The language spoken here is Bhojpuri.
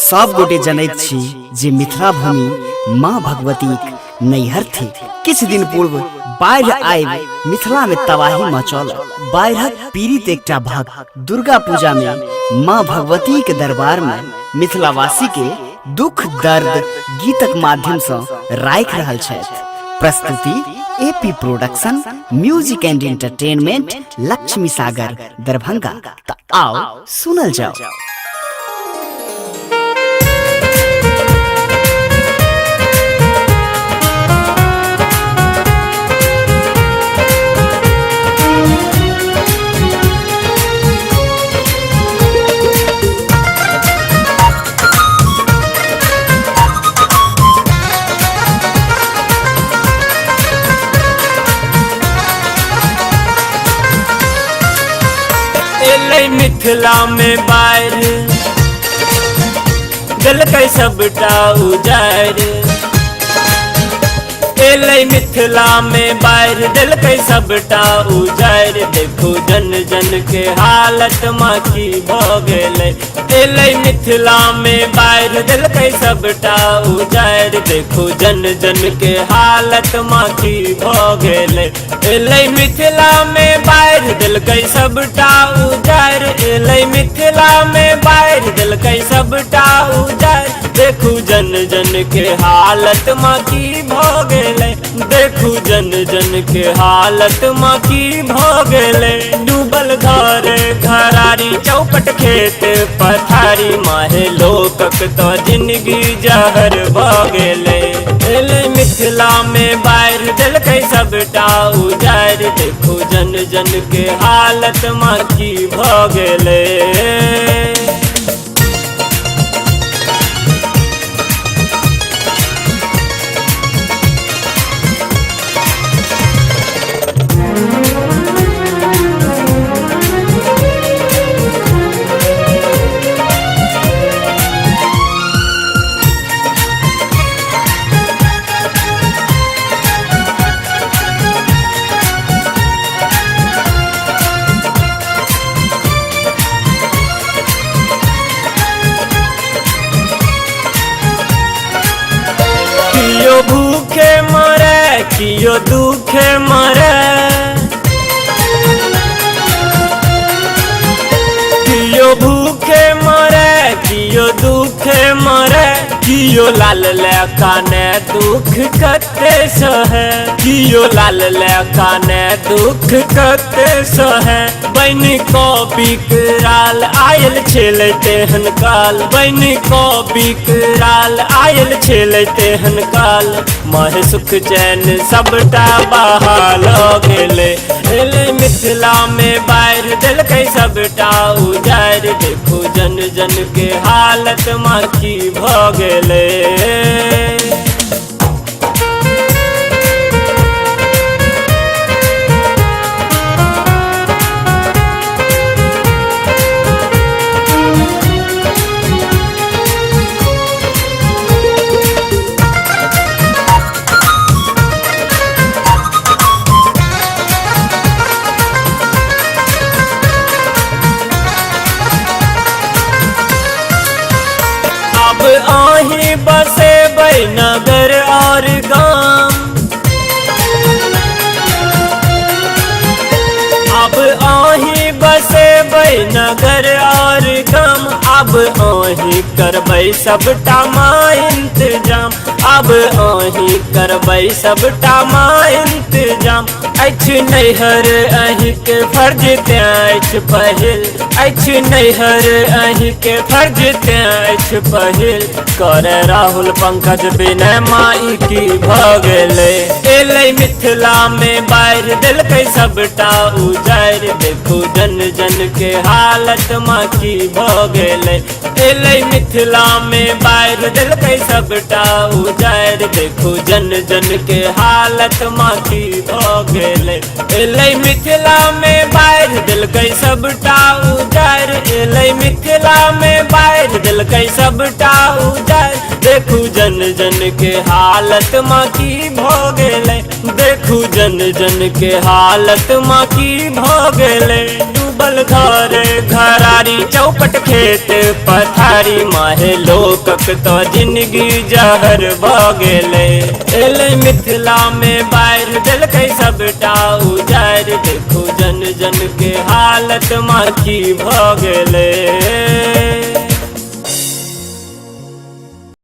सब गोटे जनैत छी जे मिथिला भूमि माँ भगवतीक नैहर थी। किछ दिन पूर्व बाढ़ आबि मिथिला में तबाही मचल। बाढ़क पीड़ित एकटा भक्त दुर्गा पूजा में माँ भगवती के दरबार में मिथिलावासी के दुख दर्द गीतक माध्यम से राखि रहल छथि। प्रस्तुति AP production music and entertainment Laxmi Sagar Darbhanga. त आओ सुनल जाओ। मिथिला में बाढ़ दिलकै सबटा उजाड़। एलै मिथिला में बाढ़ दिलकै सबटा उजाड़। देखो जन जन के हालत माँ की भ गेलै। एलै मिथिला में बाढ़ दिलकै सबटा उजाड़। देखो जन जन के हालत माँ की भ गेलै। एलै मिथिला में बाढ़ दिलकै सबटा उजाड़। एलै मिथिला में बाढ़ दिलकै सबटा उजाड़। देखू जन जन के हालत माँ की भ गेलै। देखू जन जन के हालत माँ की भ गेलै। डूबल घर घरारी चौपट खेत पथारी माहे लोकक तो जिंदगी जहर भ गेलै। एलै मिथिला में बाढ़ दिलकै सबटा उजाड़। देखू जन जन के हालत माँ की भ गेलै। कियो भूखे मरे कियो दुखे मरे। कियो भूखे मरे कियो दुखे मरे। कियो लाल काने दुख कते सहे। कियो लाल काने दुख कते सहे। बन को बिकराल आयल छेलै तेहन काल। बन को बिकराल आयल छेलै तेहन काल। माहे सुख चैन सबटा बहाल गेलै। एलै मिथिला में बाढ़ दिलकै सबटा उजाड़। देखो जन जन के हालत माँ की भ गेलै। अब आही बसे नगर और गांव। अब आही बसे नगर और गांव। अब आही करबै सबटा माँ इंतजाम। अब आही करबै सबटा माँ इंतजाम। अछि नैहर अही के फर्ज तें पहिल। अछि नैहर अही के फर्ज तें पहिल। करे राहुल पंकज बिना माई की भ गेलै। एलै मिथिला में बाढ़ दिलकै सबटा उजाड़। देखू जन जन के हालत माँ की भ गेलै। एलै मिथिला में बाढ़ दिलकै सबटा उजाड़। देखू जन जन के हालत माँ की भ गेलै। एलै मिथिला में बाढ़ दिलकै सबटा उजाड़। एलै मिथिला में बाढ़ दिलकै सबटा उजाड़। देखू जन जन के हालत माँ की भ गेलै। देखू जन जन के हालत माँ की भ गेलै। डूबल घर घरारी चौपट खेत पथारी माहे लोक दीपक तो जिंदगी जहर भ गेले। एले मिथिला में बाढ़ देलकै सबटा उजाड़, देखो जन जन के हालत माँ की भ गेले।